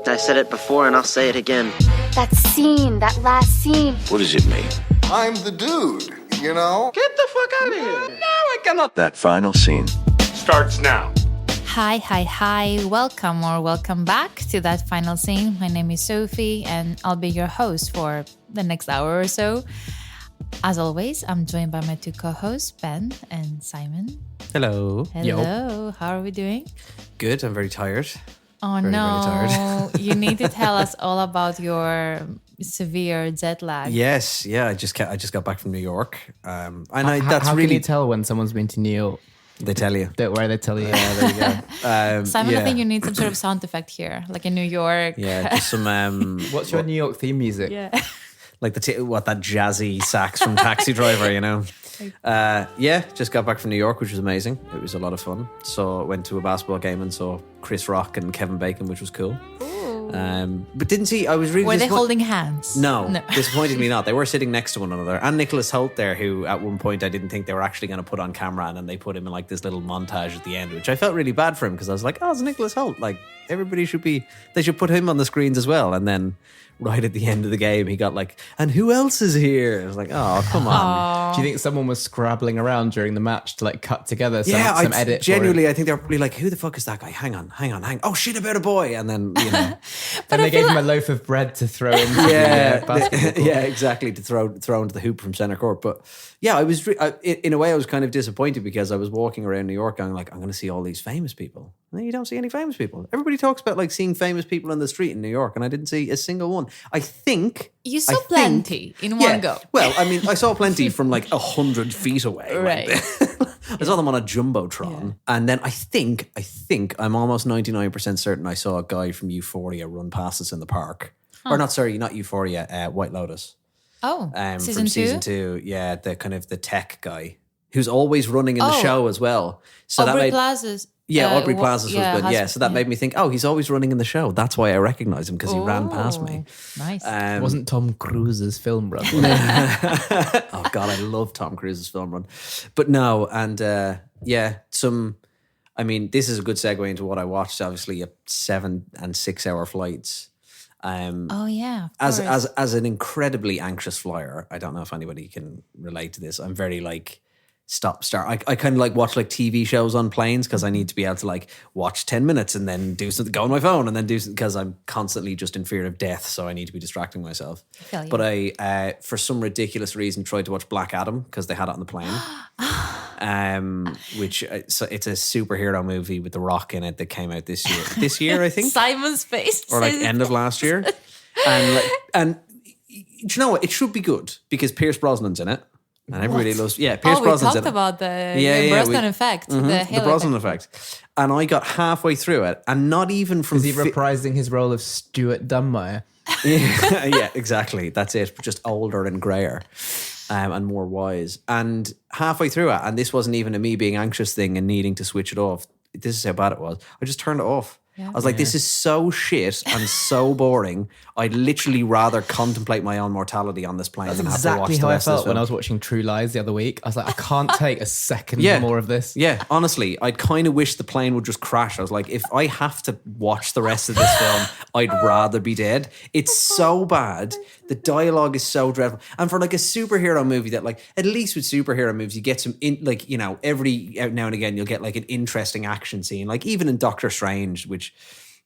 I said it before and I'll say it again. That scene, that last scene. What does it mean? I'm the dude, you know? Get the fuck out of here. No, I cannot. That final scene Starts now. Hi. Welcome back to That Final Scene. My name is Sophie and I'll be your host for the next hour or so. As always, I'm joined by my two co-hosts, Ben and Simon. Hello. Hello. How are we doing? Good. I'm very tired. Oh, very tired. You need to tell us all about your severe jet lag. Yes. Yeah. I just got back from New York. How can you tell when someone's been to New York? They tell you. Don't worry, they tell you. Yeah, there you go. Simon, I think you need some sort of sound effect here, like in New York. Yeah, just some. What's your New York theme music? Yeah. Like that jazzy sax from Taxi Driver, you know? Yeah, just got back from New York, which was amazing. It was a lot of fun. So I went to a basketball game and saw Chris Rock and Kevin Bacon, which was cool. But didn't see. I was really. Were they holding hands? No, disappointed me not. They were sitting next to one another, and Nicholas Hoult there, who at one point I didn't think they were actually going to put on camera, and then they put him in like this little montage at the end, which I felt really bad for him because I was like, oh, it's Nicholas Hoult. Like everybody they should put him on the screens as well, and then. Right at the end of the game, he got like, and who else is here? I was like, oh, come on. Do you think someone was scrabbling around during the match to like cut together some edit? Genuinely, I think they were probably like, who the fuck is that guy? Hang on. Oh, shit about a boy. And then, you know. Then they gave him a loaf of bread to throw into the basketball court. Yeah, exactly, to throw into the hoop from center court. But yeah, I was, in a way, I was kind of disappointed because I was walking around New York going like, I'm going to see all these famous people. And then you don't see any famous people. Everybody talks about like seeing famous people in the street in New York, and I didn't see a single one. I think you saw plenty in one go. Well, I mean, I saw plenty from like 100 feet away. Right. I saw them on a jumbotron, and then I think I'm almost 99% certain I saw a guy from Euphoria run past us in the park, or not Euphoria, White Lotus. Oh, season 2. Yeah, the kind of the tech guy who's always running in the show as well. So Aubrey Plaza's. Yeah, Aubrey Plaza's husband. Yeah, so that made me think, oh, he's always running in the show. That's why I recognize him, because he ran past me. Nice. It wasn't Tom Cruise's film run. Oh, God, I love Tom Cruise's film run. But no, and I mean, this is a good segue into what I watched, obviously, 7 and 6 hour flights. As an incredibly anxious flyer, I don't know if anybody can relate to this. I'm very like... start. I kind of like watch like TV shows on planes because I need to be able to like watch 10 minutes and then do something, go on my phone and then do something because I'm constantly just in fear of death. So I need to be distracting myself. But I, for some ridiculous reason, tried to watch Black Adam because they had it on the plane. Which so it's a superhero movie with The Rock in it that came out this year. This year, I think. Simon's face. Or like end of last year. And you know what? It should be good because Pierce Brosnan's in it. And everybody loves, Pierce Brosnan's in it. We talked about the Brosnan effect. The Brosnan effect. And I got halfway through it, and not even from... Is he reprising his role of Stuart Dunmire? Yeah, exactly. That's it. But just older and greyer and more wise. And halfway through it, and this wasn't even a me being anxious thing and needing to switch it off. This is how bad it was. I just turned it off. Yeah. I was like, this is so shit and so boring. I'd literally rather contemplate my own mortality on this plane than have to watch the rest of this film. That's exactly how I felt when I was watching True Lies the other week. I was like, I can't take a second more of this. Yeah, honestly, I'd kind of wish the plane would just crash. I was like, if I have to watch the rest of this film, I'd rather be dead. It's so bad. The dialogue is so dreadful. And for like a superhero movie that like, at least with superhero movies, you get some, every now and again, you'll get like an interesting action scene. Like even in Doctor Strange, which,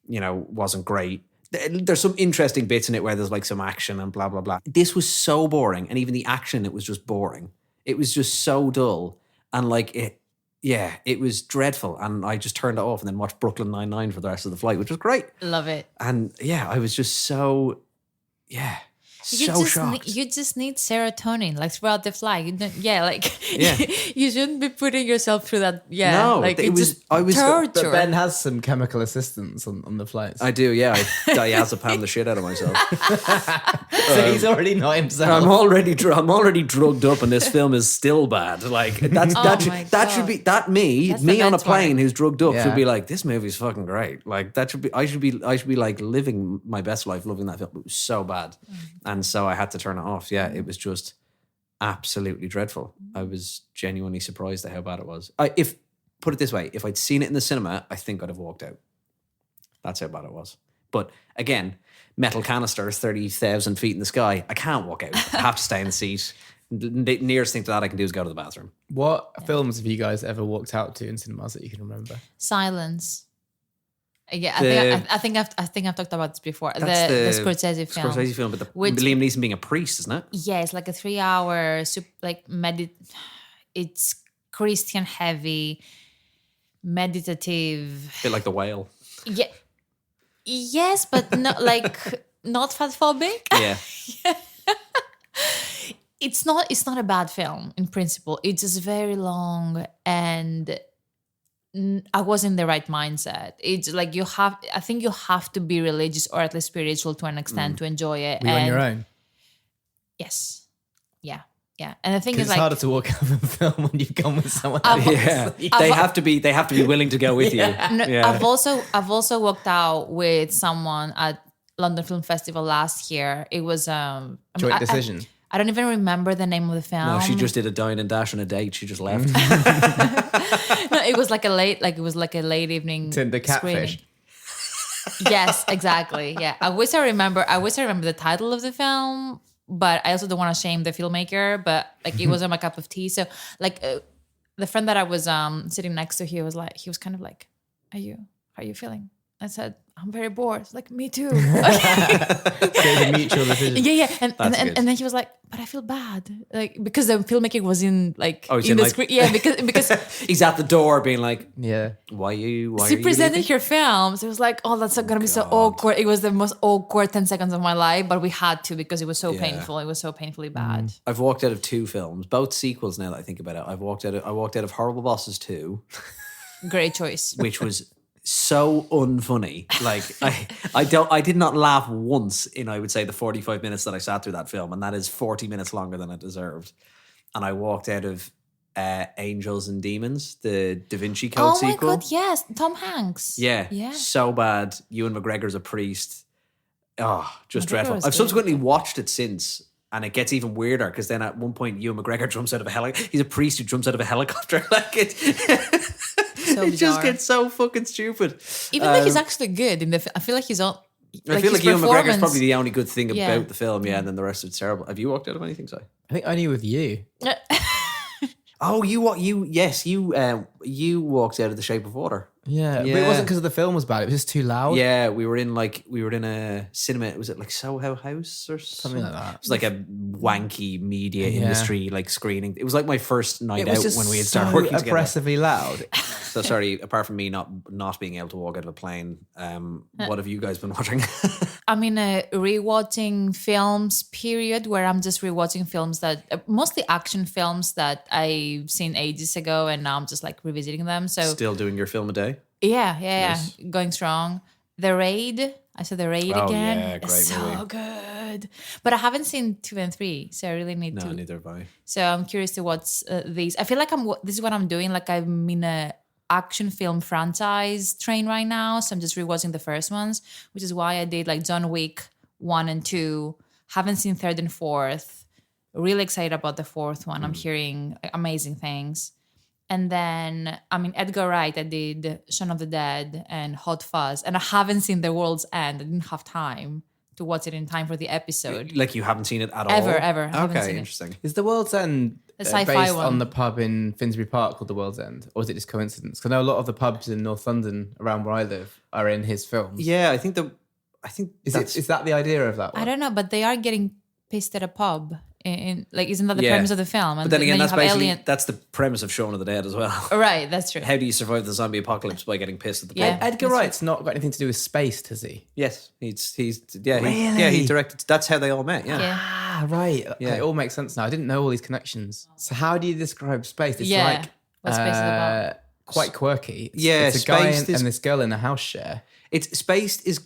wasn't great. There's some interesting bits in it where there's like some action and blah, blah, blah. This was so boring. And even the action, it was just boring. It was just so dull. And like it was dreadful. And I just turned it off and then watched Brooklyn Nine-Nine for the rest of the flight, which was great. Love it. And I was just so shocked. You just need serotonin, like throughout the flight. You shouldn't be putting yourself through that. Yeah, no, like it was torture. But Ben has some chemical assistance on the flights. I do, yeah. I diazepam the shit out of myself. So he's already not himself. I'm already drugged up, and this film is still bad. Like that should be that's me on a plane who's drugged up should be like, this movie's fucking great. Like that should be. I should be like living my best life, loving that film. It was so bad. And so I had to turn it off. Yeah, it was just absolutely dreadful. I was genuinely surprised at how bad it was. Put it this way, if I'd seen it in the cinema, I think I'd have walked out. That's how bad it was. But again, metal canisters 30,000 feet in the sky. I can't walk out. I have to stay in the seat. The nearest thing to that I can do is go to the bathroom. What films have you guys ever walked out to in cinemas that you can remember? Silence. Yeah, The- I think I've talked about this before. That's The Scorsese film. Scorsese film, but Which- Liam Neeson being a priest, isn't it? Yeah, it's like a 3-hour it's Christian heavy, meditative. A bit like The Whale. Yeah. Yes, but not like not fatphobic. Yeah. It's not a bad film in principle. It's just very long and I was in the right mindset. It's like I think you have to be religious or at least spiritual to an extent to enjoy it. Were you on your own? Yes. Yeah. Yeah. And the thing Because is it's like harder to walk out of a film when you've gone with someone I've- else. Yeah. They have to be willing to go with you. No, Yeah. I've also walked out with someone at London Film Festival last year. It was Joint decision. I don't even remember the name of the film. No, she just did a dine and dash on a date. She just left. No, it was like a late evening Tinder catfish. screening. Yes, exactly. Yeah. I wish I remember the title of the film, but I also don't want to shame the filmmaker, but like it wasn't my cup of tea. So like the friend that I was sitting next to, he was kind of like, how are you feeling? I said, I'm very bored. Like, me too. So it's a mutual decision. Yeah. And good. then he was like, but I feel bad. Like, because the filmmaker was in like, Oh, he's in in, the like- screen. Yeah, because He's at the door being like, Yeah. why are you she presented leaving? her films. It was like, oh, that's going to be so awkward. It was the most awkward 10 seconds of my life, but we had to because it was so painful. It was so painfully bad. I've walked out of 2 films, both sequels now that I think about it. I walked out of Horrible Bosses 2, Great choice. which was so unfunny. Like I did not laugh once in, I would say, the 45 minutes that I sat through that film, and that is 40 minutes longer than it deserved. And I walked out of Angels and Demons, the Da Vinci Code Oh my sequel. God, yes. Tom Hanks. Yeah, Yeah. so bad. Ewan McGregor's a priest. Oh, just McGregor dreadful. was I've good. subsequently watched it since, and it gets even weirder because then at one point Ewan McGregor jumps out of a helicopter. He's a priest who jumps out of a helicopter. Like it, So it just bizarre. gets so fucking stupid. Even though he's actually good in the I feel like he's on. I feel like his Ewan McGregor's performance- probably the only good thing Yeah. about the film, yeah, and then the rest of it's terrible. Have you walked out of anything, Si? I think only with you. Oh, you walked out of The Shape of Water. Yeah. But Yeah. it wasn't because the film was bad. It was just too loud. Yeah, we were in a cinema. Was it like Soho House or something like that. It was like a wanky media Yeah. industry like screening. It was like my first night It was out just when we had started so working together. oppressively loud. So sorry, apart from me not being able to walk out of a plane, what have you guys been watching? I'm in a rewatching films period where I'm just rewatching films that mostly action films that I've seen ages ago, and now I'm just like revisiting them. So Still doing your film a day? yeah, going strong. The Raid. I saw The Raid Oh, again. yeah, It's great so movie. good. But I haven't seen 2 and 3, so I really need No, to. neither have I. So I'm curious to watch these. I feel like this is what I'm doing. Like I'm in a action film franchise train right now. So I'm just rewatching the first ones, which is why I did like John Wick 1 and 2. Haven't seen 3rd and 4th. Really excited about the 4th one. I'm hearing amazing things. And then, Edgar Wright, I did Shaun of the Dead and Hot Fuzz. And I haven't seen The World's End. I didn't have time to watch it in time for the episode. Like you haven't seen it at all? Ever. I haven't Okay, seen it. interesting. Is The World's End The sci-fi based one. on the pub in Finsbury Park called The World's End? Or is it just coincidence? Because I know a lot of the pubs in North London around where I live are in his films. Yeah, I think Is that the idea of that one? I don't know, but they are getting pissed at a pub. Isn't that the Yeah. premise of the film? And But then again, you that's have basically that's the premise of Shaun of the Dead as well. Right, that's true. How do you survive the zombie apocalypse by getting pissed at the pub? Yeah. Edgar Wright's not got anything to do with space, does he? Yes, he Really? directed. That's how they all met. Yeah. Yeah. Ah, right. Okay, Yeah. it all makes sense now. I didn't know all these connections. So how do you describe space? It's Yeah. like What space is it about? quite quirky. Yeah, It's a guy Spaced is- and this girl in a house share. It's Spaced is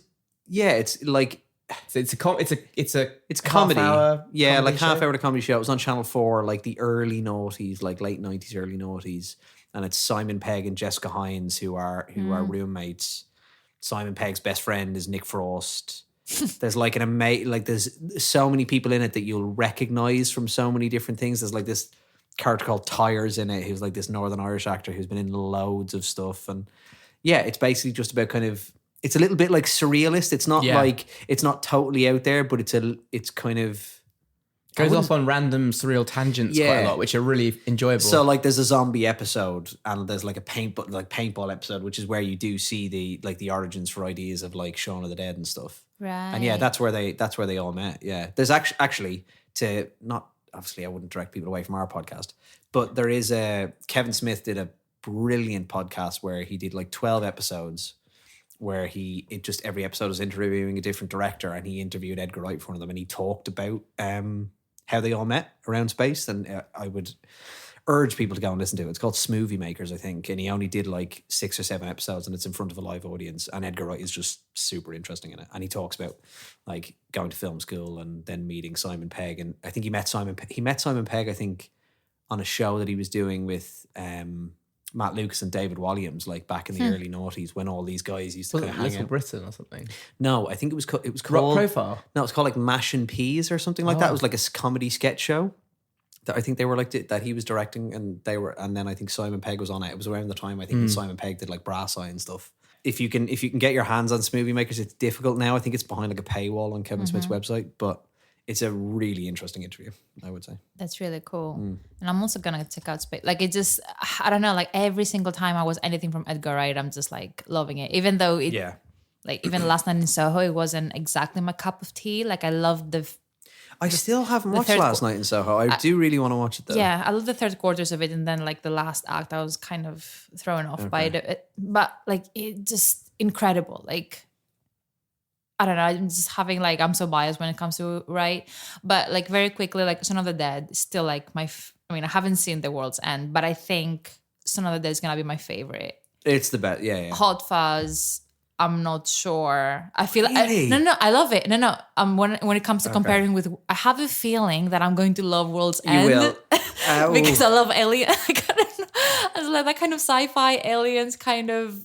it's like So it's it's comedy. half-hour Yeah, comedy like half show? hour comedy show. It was on Channel 4, like the early noughties, like late 90s, early noughties. And it's Simon Pegg and Jessica Hines who are roommates. Simon Pegg's best friend is Nick Frost. There's like there's so many people in it that you'll recognize from so many different things. There's like this character called Tyres in it, who's like this Northern Irish actor who's been in loads of stuff. And yeah, it's basically just about it's a little bit like surrealist. It's not Yeah. like it's not totally out there, but it's kind of Goes off on random surreal tangents quite a lot, which are really enjoyable. So like there's a zombie episode and there's like a paintball episode, which is where you do see the origins for ideas of like Shaun of the Dead and stuff. Right. And yeah, that's where they all met. Yeah. There's actually to not obviously I wouldn't direct people away from our podcast, but there is Kevin Smith did a brilliant podcast where he did like 12 episodes where every episode was interviewing a different director, and he interviewed Edgar Wright for one of them, and he talked about how they all met around space. And I would urge people to go and listen to it. It's called Smoothie Makers, I think, and he only did like 6 or 7 episodes, and it's in front of a live audience, and Edgar Wright is just super interesting in it, and he talks about like going to film school and then meeting Simon Pegg. And I think he met Simon Pegg I think on a show that he was doing with Matt Lucas and David Walliams, like back in the early noughties, when all these guys used to was kind it of hang Little out. Britain or something? No, I think it was called Rock Profile? No, it's called like Mash and Peas or something like that. It was like a comedy sketch show that I think they were like that he was directing, and then I think Simon Pegg was on it. It was around the time I think when Simon Pegg did like Brass Eye and stuff. If you can get your hands on Smoothie Makers, it's difficult now. I think it's behind like a paywall on Kevin Smith's website, but it's a really interesting interview, I would say. That's really cool. And I'm also gonna check out Space. Like it just, I don't know, like every single time I watch anything from Edgar Wright, I'm just like loving it. Even though like even Last Night in Soho, it wasn't exactly my cup of tea. Like I loved I still haven't watched Last Night in Soho. I do really want to watch it though. Yeah, I love the 3 quarters of it, and then like the last act, I was kind of thrown off by it. But like it just incredible. Like I don't know, I'm just having like, I'm so biased when it comes to Wright, but like very quickly, like Son of the Dead is still like I mean, I haven't seen The World's End, but I think Son of the Dead is gonna be my favorite. It's the best. Yeah. Hot Fuzz, I'm not sure. I feel Really? no, I love it. No. When it comes to comparing with, I have a feeling that I'm going to love World's End. You will. Because I love Alien. I was like that kind of sci-fi aliens kind of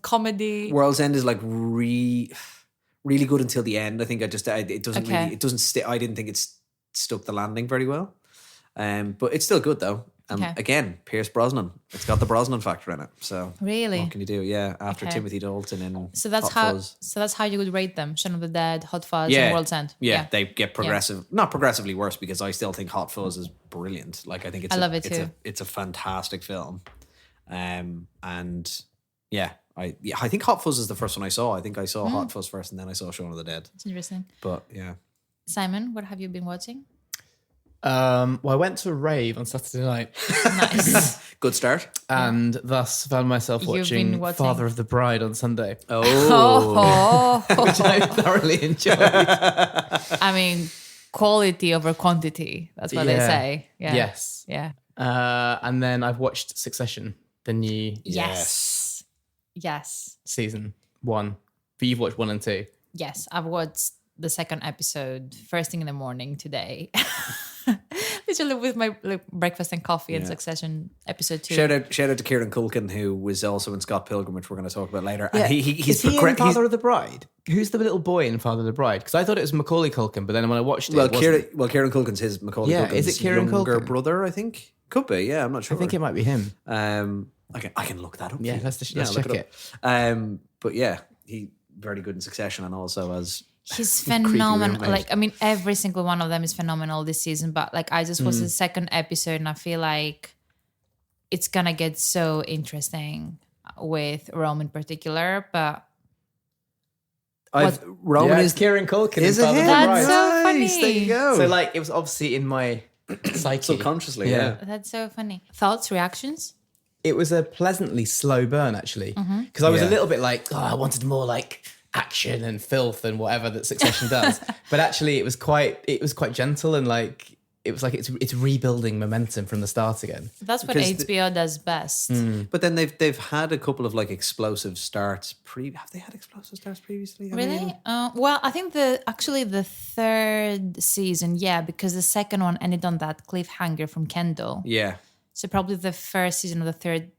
comedy. World's End is like really good until the end. I think it doesn't really, it doesn't stick. I didn't think it's stuck the landing very well. But it's still good though. Again, Pierce Brosnan. It's got the Brosnan factor in it. So really, what can you do? Yeah, after Timothy Dalton and so that's how you would rate them: Shaun of the Dead, Hot Fuzz, yeah. and World's End. Yeah, they get not progressively worse, because I still think Hot Fuzz is brilliant. Like I think I love it too. It's a fantastic film. And yeah, I think Hot Fuzz is the first one I saw. I think I saw Hot Fuzz first, and then I saw Shaun of the Dead. It's interesting. But yeah, Simon, what have you been watching? Well, I went to a rave on Saturday night. Nice. Good start. And thus found myself watching Father of the Bride on Sunday. Oh. Which I thoroughly enjoyed. I mean, quality over quantity. That's what they say. Yeah. Yes. Yeah. And then I've watched Succession, the new Yes. season 1. But you've watched 1 and 2. Yes, I've watched the 2nd episode first thing in the morning today. Literally with my breakfast and coffee and Succession episode 2. Shout out to Kieran Culkin, who was also in Scott Pilgrim, which we're going to talk about later. Yeah. And he's in Father of the Bride? Who's the little boy in Father of the Bride? Because I thought it was Macaulay Culkin, but then when I watched it, Kieran Culkin's his Macaulay Culkin's is it Kieran younger Culkin? brother, I think. Could be, yeah, I'm not sure. I think it might be him. I can look that up. Yeah, let's check it. But yeah, he very good in Succession, and also as he's phenomenal. Like, I mean, every single one of them is phenomenal this season. But like, I just watched the 2nd episode, and I feel like it's gonna get so interesting with Rome in particular. But Roman is Kieran Culkin. Is it him? That's so funny. There you go. So like, it was obviously in my psyche. Subconsciously, yeah. That's so funny. Thoughts, reactions? It was a pleasantly slow burn, actually, because I was a little bit like, I wanted more like action and filth and whatever that Succession does. But actually, it was quite gentle, and like it's rebuilding momentum from the start again. That's what HBO does best. But then they've had a couple of like explosive starts. Have they had explosive starts previously? Really? Well, I think the 3rd season, because the 2nd one ended on that cliffhanger from Kendall. Yeah. So probably the first season of the 3rd,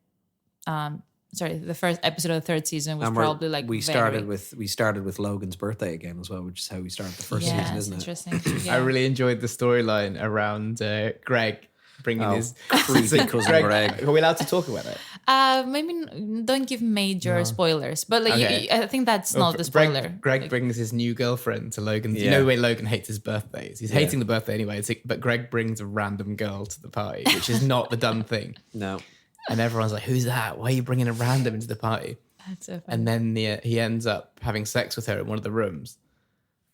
the first episode of the 3rd season was probably like we started with Logan's birthday again as well, which is how we started the first season, isn't it? Interesting. Yeah. I really enjoyed the storyline around Greg bringing his creepy cousin Greg. Are we allowed to talk about it? Maybe don't give major spoilers, but like Okay. I think that's not the spoiler. Greg brings his new girlfriend to Logan. You Yeah. know the way Logan hates his birthdays. He's hating the birthday anyway. But Greg brings a random girl to the party, which is not the done thing. No. And everyone's like, "Who's that? Why are you bringing a random into the party?" That's so funny. And then he ends up having sex with her in one of the rooms.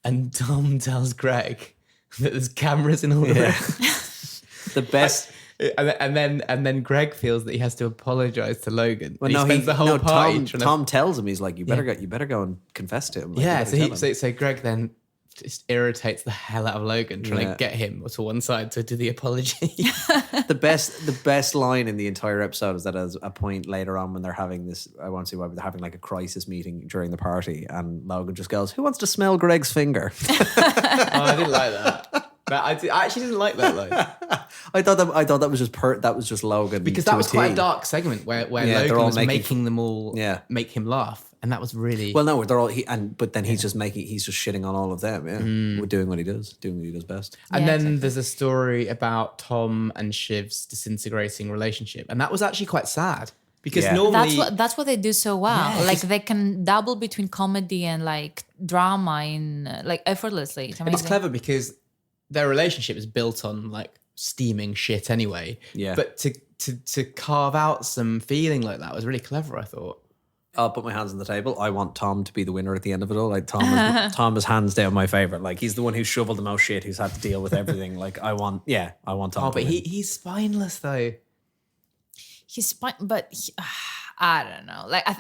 And Tom tells Greg that there's cameras in all the rooms. The best. And then Greg feels that he has to apologize to Logan. Well, he spends the whole party. Tom tells him, he's like, you better go and confess to him. Like, Yeah, you better tell him. so Greg then just irritates the hell out of Logan, trying to get him to one side to do the apology. The best line in the entire episode is that at a point later on when they're having this, I won't say why, but they're having like a crisis meeting during the party, and Logan just goes, "Who wants to smell Greg's finger?" I didn't like that. But I actually didn't like that line. I thought that was just that was just Logan, Because to that a was quite T. a dark segment where they're Logan all was making them all make him laugh. And that was really... Well, no, they're all but then he's just shitting on all of them. Yeah, doing what he does best. And then there's a story about Tom and Shiv's disintegrating relationship, and that was actually quite sad because normally that's what they do so well. Like they can double between comedy and like drama in like effortlessly. It's and amazing. it's clever because their relationship is built on like steaming shit anyway. Yeah. But to carve out some feeling like that was really clever, I thought. I'll put my hands on the table. I want Tom to be the winner at the end of it all. Like Tom is hands down my favorite. Like he's the one who's shoveled the most shit, who's had to deal with everything. Like I want Tom. Oh, but he's spineless though. He's fine, but I don't know. Like I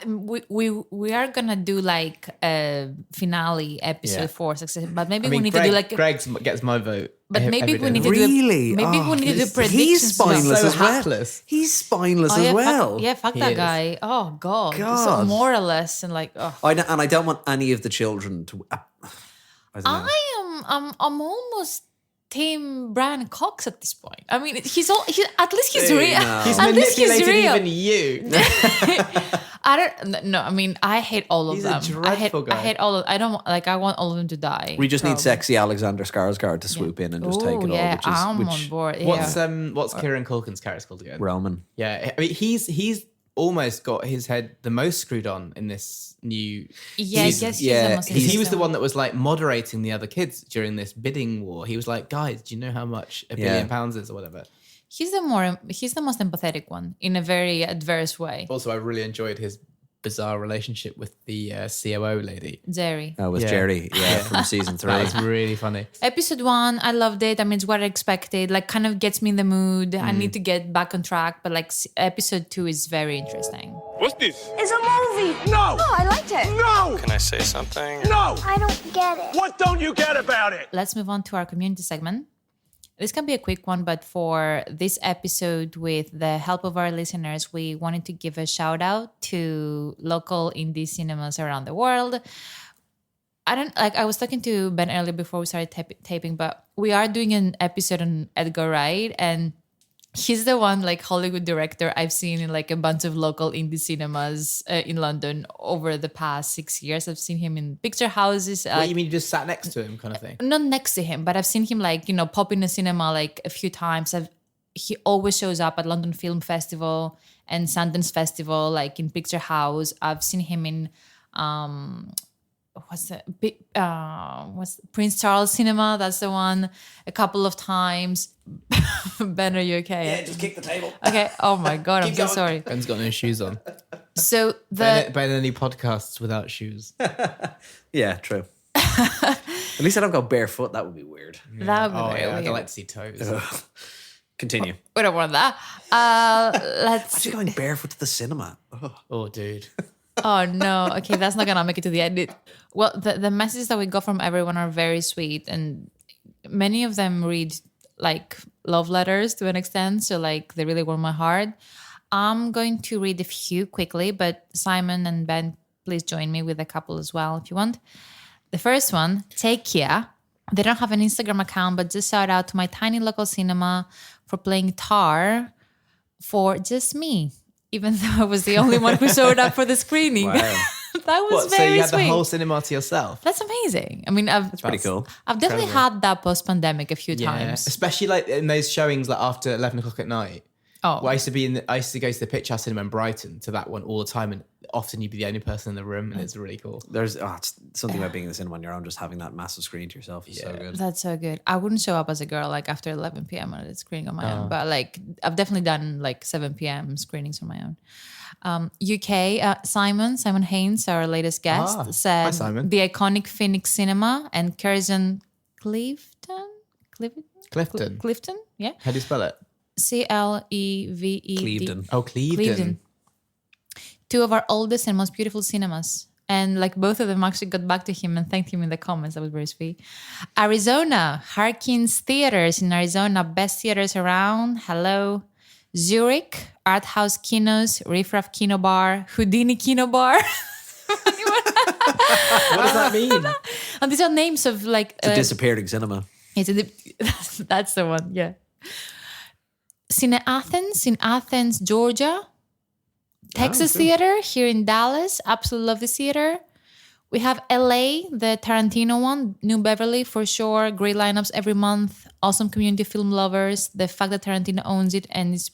we are gonna do like a finale episode for Success, but maybe we need to do like Greg gets my vote. But maybe we need to really? do we need to do predictions. He's spineless So as well. hapless. He's spineless as well. Fuck He that is. guy. Oh God. So God. moralist and like. Oh. I don't want any of the children to. I don't know. I'm almost Team Brian Cox at this point. I mean, at least he's real. no. He's At least he's manipulated real. even you. I don't. No, I mean, I hate all of He's them. a dreadful guy. I hate all of. I don't like. I want all of them to die. We just need probably. sexy Alexander Skarsgård to swoop in and just take it all. Yeah, Which is I'm on board. Yeah. What's Kieran Culkin's character called again? Roman. Yeah, I mean he's almost got his head the most screwed on in this new Yeah, I season. guess yeah, the most He was the interesting one that was like moderating the other kids during this bidding war. He was like, "Guys, do you know how much £1 billion is or whatever?" He's the most empathetic one in a very adverse way. Also, I really enjoyed his bizarre relationship with the COO lady. Jerry. With Jerry, from season 3. That was really funny. Episode 1, I loved it. I mean, it's what I expected. Like, kind of gets me in the mood. I need to get back on track. But like, episode 2 is very interesting. What's this? It's a movie. No! Oh, I liked it. No! Can I say something? No! I don't get it. What don't you get about it? Let's move on to our community segment. This can be a quick one, but for this episode, with the help of our listeners, we wanted to give a shout out to local indie cinemas around the world. I was talking to Ben earlier before we started taping, but we are doing an episode on Edgar Wright, and he's the one like Hollywood director I've seen in like a bunch of local indie cinemas in London over the past 6 years. I've seen him in picture houses. What, you mean you just sat next to him kind of thing? Not next to him, but I've seen him like, pop in a cinema like a few times. He always shows up at London Film Festival and Sundance Festival, like in Picture House. I've seen him in what's Prince Charles Cinema? That's the one. A couple of times. Ben, are you okay? Yeah, just kick the table. Okay. Oh my God, I'm so sorry. Ben's got no shoes on. So Ben only podcasts without shoes. Yeah, true. At least I don't go barefoot. That would be weird. that would be very I weird. don't like to see toes. Continue. We don't want that. Let's. Actually, going barefoot to the cinema. Oh. Oh, dude. Oh no. Okay, that's not gonna make it to the edit. Well, the messages that we got from everyone are very sweet, and many of them read like love letters to an extent. So like they really warm my heart. I'm going to read a few quickly, but Simon and Ben, please join me with a couple as well if you want. The first one, Take Care. They don't have an Instagram account, but just shout out to my tiny local cinema for playing guitar for just me, even though I was the only one who showed up for the screening. Wow. That was What? So very you had sweet. the whole cinema to yourself? That's amazing. I mean, That's Pretty cool. I've definitely had that post-pandemic a few times. Especially like in those showings like after 11 o'clock at night. Oh, Well, I used to go to the Picture House Cinema in Brighton to that one all the time, and often you'd be the only person in the room, and it's really cool. There's it's something about being in the cinema on your own, just having that massive screen to yourself is so good. that's so good. I wouldn't show up as a girl like after 11 p.m. on a screening on my own, but like I've definitely done like 7 p.m. screenings on my own. UK, Simon Haynes, our latest guest, said hi, Simon. the iconic Phoenix Cinema and Curzon Clifton? Clifton? Yeah. How do you spell it? Cleved. Clevedon. Oh, Clevedon. Two of our oldest and most beautiful cinemas. And like both of them actually got back to him and thanked him in the comments. That was very sweet. Arizona, Harkins Theaters in Arizona, best theaters around. Hello. Zurich, Art House Kinos, Riff Raff Kino Bar, Houdini Kino Bar. What does that mean? And these are names of like... It's a disappearing cinema. That's the one, yeah. Cine Athens in Athens, Georgia. Texas Theater here in Dallas. Absolutely love this theater. We have LA, the Tarantino one, New Beverly for sure. Great lineups every month. Awesome community film lovers. The fact that Tarantino owns it and is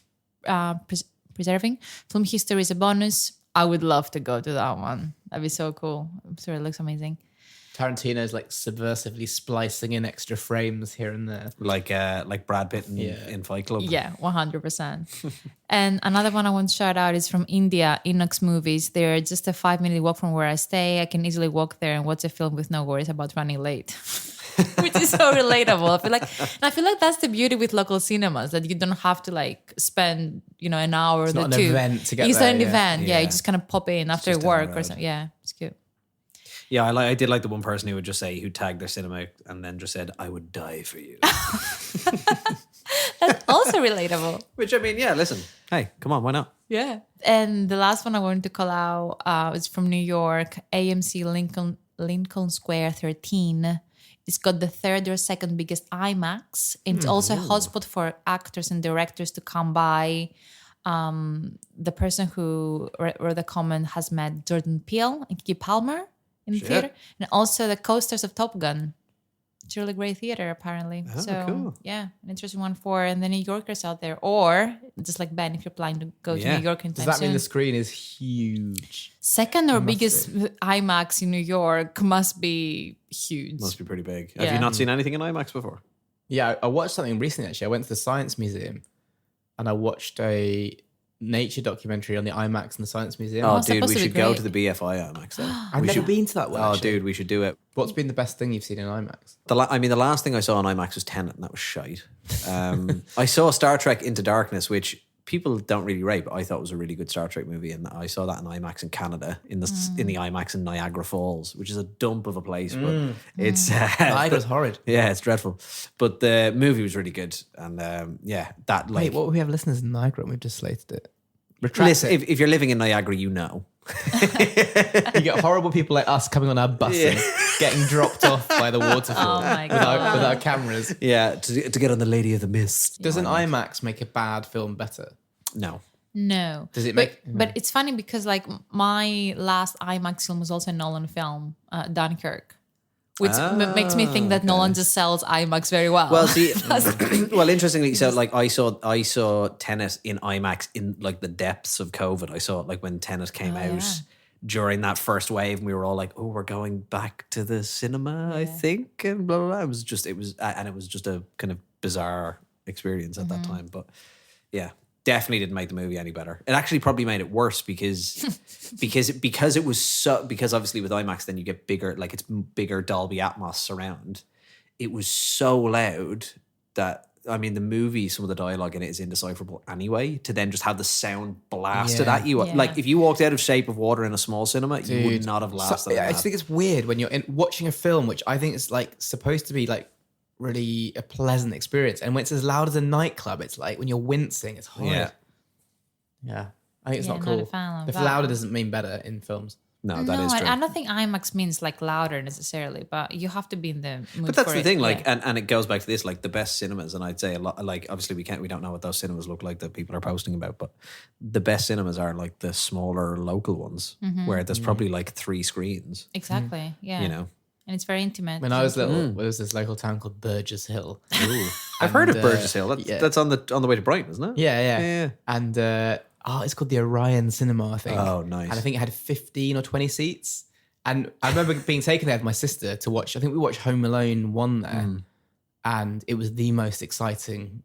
preserving film history is a bonus. I would love to go to that one. That'd be so cool. I'm sure it looks amazing. Tarantino's like subversively splicing in extra frames here and there. Like Brad Pitt in Fight Club. Yeah, 100%. And another one I want to shout out is from India, Inox Movies. They're just a 5-minute walk from where I stay. I can easily walk there and watch a film with no worries about running late. Which is so relatable. I feel like that's the beauty with local cinemas, that you don't have to like spend, an hour or It's not two. an event to get It's there. not an event. Yeah, Yeah. you just kind of pop in after just down work the or road. something. Yeah, it's cute. Yeah, I did like the one person who would just say, who tagged their cinema and then just said, I would die for you. That's also relatable. Which, I mean, yeah, listen. Hey, come on, why not? Yeah. And the last one I wanted to call out is from New York, AMC Lincoln Square 13. It's got the third or second biggest IMAX. And it's also a hotspot for actors and directors to come by. The person who wrote the comment has met Jordan Peele and Kiki Palmer in the theater. And also the co-stars of Top Gun. It's a really great theater, apparently. Oh, so, cool. yeah, an interesting one for the New Yorkers out there. Or, just like Ben, if you're planning to go to New York in Does time that mean soon. the screen is huge? Second or biggest IMAX in New York must be huge. Must be pretty big. Yeah. Have you not seen anything in IMAX before? Yeah, I watched something recently, actually. I went to the Science Museum and I watched a nature documentary on the IMAX in the Science Museum. Oh, it's dude, supposed we to be should go great. to the BFI IMAX then. I've never been to that one. Oh, actually. dude, we should do it. What's been the best thing you've seen in IMAX? The last thing I saw on IMAX was Tenet, and that was shite. I saw Star Trek Into Darkness, which people don't really rate, but I thought was a really good Star Trek movie, and I saw that in IMAX in Canada, in the IMAX in Niagara Falls, which is a dump of a place, but it's Niagara's horrid. Yeah, it's dreadful. But the movie was really good, and that like. Wait, what? We have listeners in Niagara and we've just slated it. Retract Listen, it. if you're living in Niagara, you know. You get horrible people like us coming on our buses, getting dropped off by the waterfall Oh my with God. our cameras. Yeah, to get on the Lady of the Mist. Does an IMAX make a bad film better? No. No. Does it but, make- But it's funny because like my last IMAX film was also a Nolan film, Dunkirk. Which makes me think that Nolan just sells IMAX very well. Well, see, well, interestingly, so like I saw Tenet in IMAX in like the depths of COVID. I saw it like when Tenet came out during that first wave, and we were all like, "Oh, we're going back to the cinema," I think, and blah blah blah. It was just a kind of bizarre experience at that time, but yeah. Definitely didn't make the movie any better. It actually probably made it worse because it was because obviously with IMAX then you get bigger, like it's bigger Dolby Atmos surround. It was so loud that I mean the movie, some of the dialogue in it is indecipherable anyway. To then just have the sound blasted at you, like if you walked out of Shape of Water in a small cinema, you would not have lasted. I just think it's weird when you're watching a film, which I think is like supposed to be like really a pleasant experience, and when it's as loud as a nightclub, it's like when you're wincing, it's horrid. Yeah, I think it's not not cool. a fan of If that. louder doesn't mean better in films. No, that is true. I don't think IMAX means like louder necessarily, but you have to be in the mood. But that's for the it, thing, like, yeah. and it goes back to this, like the best cinemas, and I'd say a lot, like obviously we don't know what those cinemas look like that people are posting about, but the best cinemas are like the smaller local ones where there's probably like 3 screens. Exactly. Yeah. You know, And it's very intimate. When I was little, there was this local town called Burgess Hill. I've heard of And, Burgess Hill. That's on the way to Brighton, isn't it? Yeah. And it's called the Orion Cinema, I think. Oh, nice. And I think it had 15 or 20 seats. And I remember being taken there with my sister to watch. I think we watched Home Alone 1 there, and it was the most exciting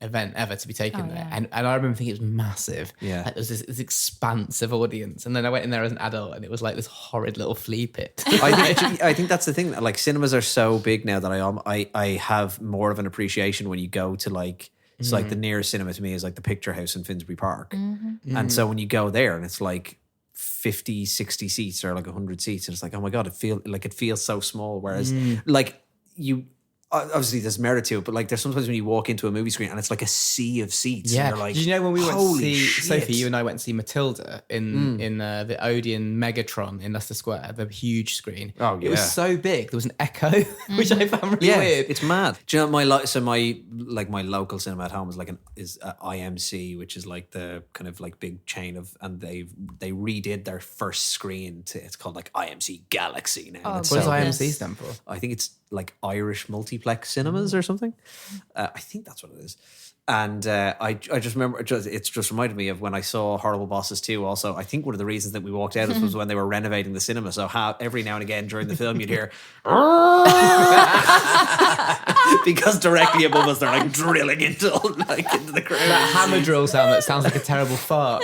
event ever to be taken there. yeah. And I remember thinking it was massive. Yeah. Like, there was this expansive audience, and then I went in there as an adult, and it was like this horrid little flea pit. I think that's the thing. Like cinemas are so big now that I have more of an appreciation when you go to like. It's like the nearest cinema to me is like the Picture House in Finsbury Park, and so when you go there and it's like 50, 60 seats or like 100 seats, and it's like, oh my god, it feels so small. Whereas like you. Obviously, there's merit to it, but like there's sometimes when you walk into a movie screen and it's like a sea of seats. Yeah. And you're like, did you know when we went to holy see shit. Sophie? You and I went to see Matilda in the Odeon Megatron in Leicester Square, the huge screen. Oh, It was yeah. so big. There was an echo, which I found really weird. It's mad. Do you know my local cinema at home is is IMC, which is like the kind of like big chain of, and they redid their first screen to, it's called like IMC Galaxy now. Oh, It's What does so- IMC stand for? I think it's like Irish Multiplex Cinemas or something. I think that's what it is. And I just remember, it's just reminded me of when I saw Horrible Bosses 2 also. I think one of the reasons that we walked out was when they were renovating the cinema. So every now and again during the film you'd hear, because directly above us they're like drilling into the ground. That hammer drill sound that sounds like a terrible fart.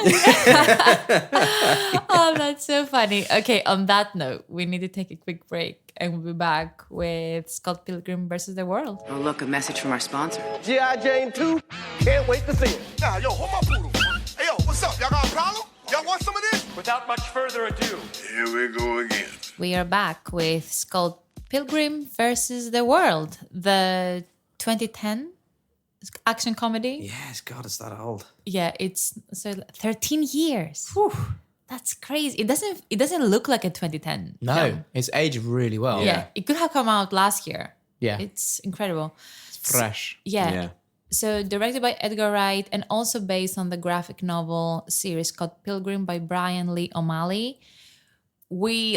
Oh, that's so funny. Okay, on that note, we need to take a quick break and we'll be back with Scott Pilgrim versus the World. Oh, look, a message from our sponsor. G.I. Jane 2, can't wait to see it. Nah, yo, hold my poodle. Hey, yo, what's up? Y'all got a problem? Y'all want some of this? Without much further ado, Here we go again. We are back with Scott Pilgrim versus the World, the 2010 action comedy. Yes, God, it's that old. Yeah, it's so 13 years. Whew, that's crazy. It doesn't look like a 2010 No, film. it's aged really well. Yeah, it could have come out last year. Yeah. It's incredible. Fresh. Yeah. So directed by Edgar Wright and also based on the graphic novel series Scott Pilgrim by Brian Lee O'Malley. We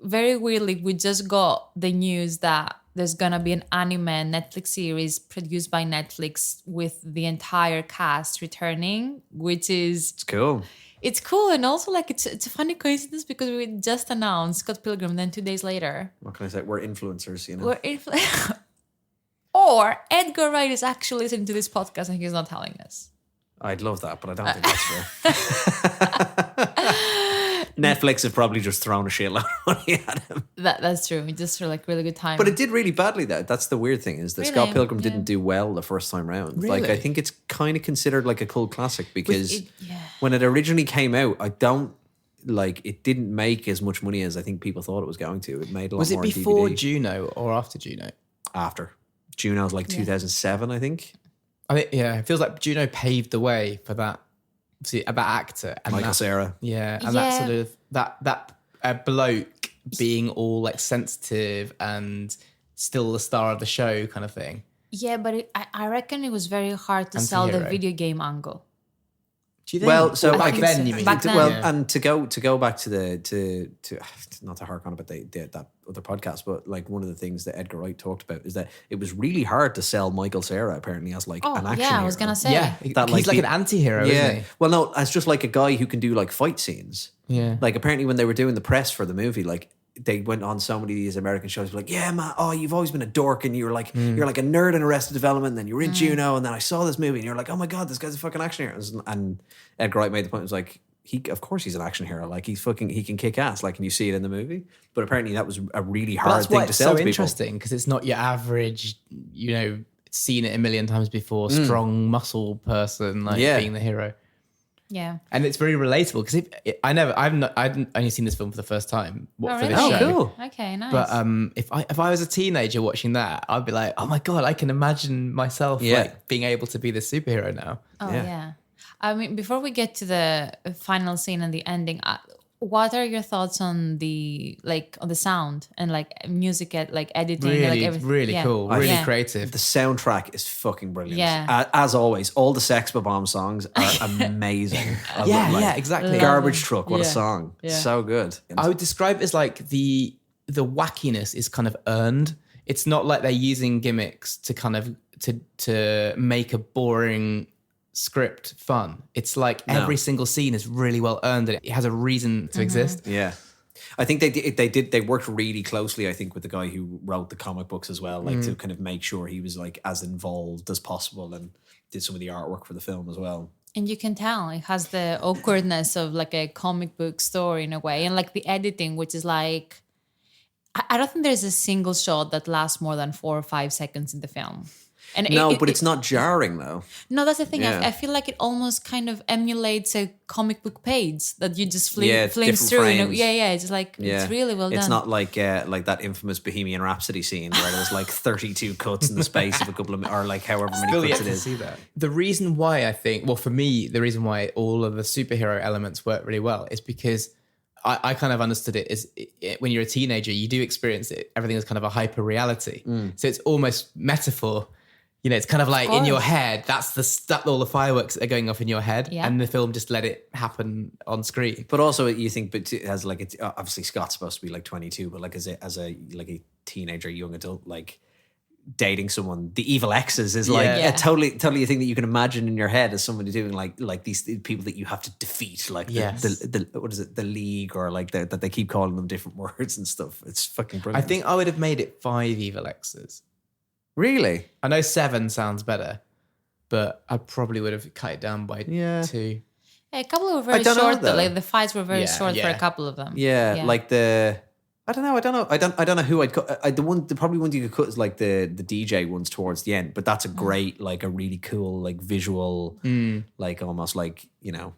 very weirdly, we just got the news that there's gonna be an anime Netflix series produced by Netflix with the entire cast returning, which is It's cool. it's cool, and also like it's a funny coincidence because we just announced Scott Pilgrim, then 2 days later What can I say? We're influencers, you know. we're or Edgar Wright is actually listening to this podcast and he's not telling us. I'd love that, but I don't think that's true. Netflix have probably just thrown a shitload of money at him. That's true. Just for like really good time. But it did really badly, though. That's the weird thing, is that Really? Scott Pilgrim Yeah. didn't do well the first time round. Like, Really? I think it's kind of considered like a cult classic because yeah. when it originally came out, it didn't make as much money as I think people thought it was going to. It made a lot Was it more before DVD. Juno or after Juno? After. Juno's like 2007, I think. I mean, yeah, it feels like Juno paved the way for that. See, about actor and Michael that, Cera. yeah, and Yeah. that sort of that bloke being all like sensitive and still the star of the show kind of thing. Yeah, but I reckon it was very hard to sell the Anti-hero. video game angle. Do you think? Well, so Or back think then, so. you mean? Back then. Well, Yeah. and to go back to not to hark on about that other podcast, but like one of the things that Edgar Wright talked about is that it was really hard to sell Michael Cera apparently as like Oh, an action yeah, I was hero. gonna say. Yeah, That, he's like he- an anti-hero, Yeah. isn't he? Well, no, as just like a guy who can do like fight scenes. Yeah. Like apparently when they were doing the press for the movie, like they went on so many of these American shows like, yeah, man, you've always been a dork and you're like a nerd in Arrested Development, and then you were in Juno, and then I saw this movie and you're like, oh my God, this guy's a fucking action hero. And Edgar Wright made the point, it was like, of course he's an action hero. Like he can kick ass. Like, and you see it in the movie. But apparently that was a really But hard that's thing why to it's sell so to people. interesting because it's not your average, seen it a million times before, strong muscle person being the hero. Yeah. And it's very relatable because I've only seen this film for the first time for really? this Oh, show. cool. Okay, nice. But if I was a teenager watching that, I'd be like, oh my God, I can imagine myself like being able to be the superhero now. yeah. I mean, before we get to the final scene and the ending, What are your thoughts on the sound and like music like editing, like Really, everything? really cool, really creative. The soundtrack is fucking brilliant. Yeah. As always, all the Sex Bomb songs are amazing. I love, like, exactly. Garbage Truck, what a Yeah. song. Yeah. So good. I would describe it as like the wackiness is kind of earned. It's not like they're using gimmicks to kind of to make a boring script fun. It's like every single scene is really well earned and it has a reason to exist. Yeah. I think they worked really closely, I think, with the guy who wrote the comic books as well, like to kind of make sure he was like as involved as possible and did some of the artwork for the film as well. And you can tell it has the awkwardness of like a comic book story in a way, and like the editing, which is like, I don't think there's a single shot that lasts more than 4 or 5 seconds in the film. And but it's not jarring though. No, that's the thing. Yeah. I feel like it almost kind of emulates a comic book page that you just fling it's through. different You know? frames. Yeah. It's like it's really well done. It's not like that infamous Bohemian Rhapsody scene where there's like 32 cuts in the space of a couple of, or like however many Still yet cuts it to is. see that. The reason why I think, well, for me, the reason why all of the superhero elements work really well is because I kind of understood it as when you're a teenager, you do experience it. Everything is kind of a hyper reality. So it's almost metaphor. You know, it's kind of like in your head, all the fireworks are going off in your head, and the film just let it happen on screen. But also, you think, but it has like, it's obviously Scott's supposed to be like 22, but like as a teenager, young adult, like dating someone, the evil exes is like a totally a thing that you can imagine in your head as somebody doing like these people that you have to defeat, like the what is it, the League, or like that they keep calling them different words and stuff. It's fucking brilliant. I think I would have made it 5 evil exes. Really? I know 7 sounds better, but I probably would have cut it down by 2. Yeah, a couple were very don't know, short. though. Like the fights were very short for a yeah. couple of them. Yeah, like I don't know. I don't know who I'd cut. The probably one you could cut is like the DJ ones towards the end, but that's a great, like a really cool, like visual, like almost like, you know,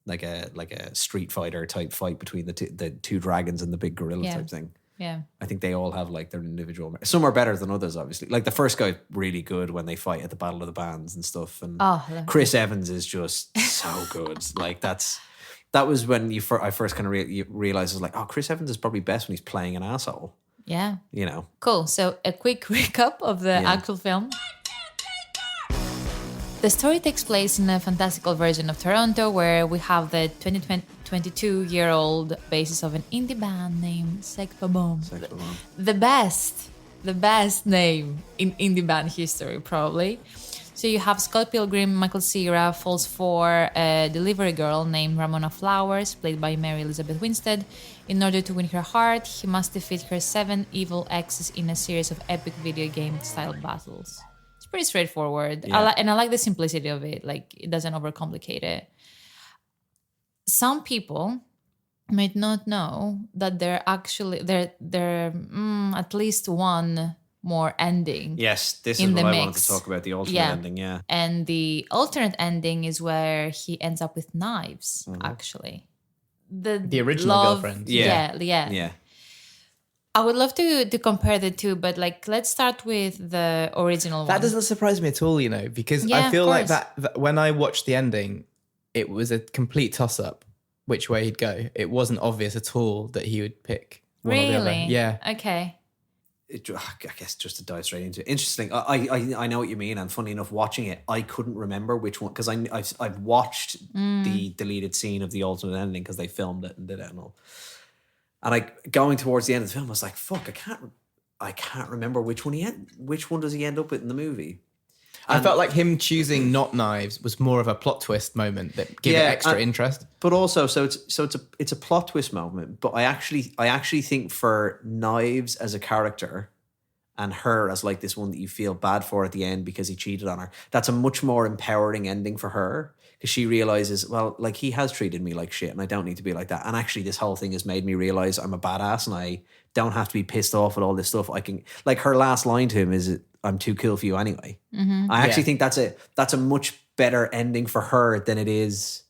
like a Street Fighter type fight between the two dragons and the big gorilla type thing. Yeah. I think they all have like their individual. Some are better than others, obviously. Like the first guy's really good when they fight at the Battle of the Bands and stuff. And Chris Evans is just so good. Like that was when I first kind of realized, I was like, oh, Chris Evans is probably best when he's playing an asshole. Yeah. You know. Cool. So a quick recap of the actual film. The story takes place in a fantastical version of Toronto where we have the 22-year-old basis of an indie band named Sex Bomb. The best name in indie band history, probably. So you have Scott Pilgrim, Michael Cera, falls for a delivery girl named Ramona Flowers, played by Mary Elizabeth Winstead. In order to win her heart, he must defeat her 7 evil exes in a series of epic video game-style battles. It's pretty straightforward. Yeah. I like the simplicity of it. Like, it doesn't overcomplicate it. Some people might not know that there at least one more ending. Yes, this is in what the I mix. wanted to talk about, the alternate ending, yeah. And the alternate ending is where he ends up with knives, actually. The original girlfriend. Yeah. I would love to compare the two, but like, let's start with the original one. That doesn't surprise me at all, you know, because I feel like that when I watched the ending, it was a complete toss-up which way he'd go. It wasn't obvious at all that he would pick one or the other. Really? Yeah. Okay. I guess just to dive straight into it. Interesting. I know what you mean, and funny enough, watching it, I couldn't remember which one, because I've watched the deleted scene of the alternate ending because they filmed it and did it and all. And going towards the end of the film, I was like, "Fuck, I can't remember which one does he end up with in the movie." I felt like him choosing not knives was more of a plot twist moment that gave it extra interest. But also, it's a plot twist moment. But I actually think for Knives as a character, and her as like this one that you feel bad for at the end because he cheated on her, that's a much more empowering ending for her, because she realizes, well, like, he has treated me like shit and I don't need to be like that. And actually this whole thing has made me realize I'm a badass and I don't have to be pissed off at all this stuff. I can, like, her last line to him is, "I'm too cool for you anyway." I actually think that's a much better ending for her than it is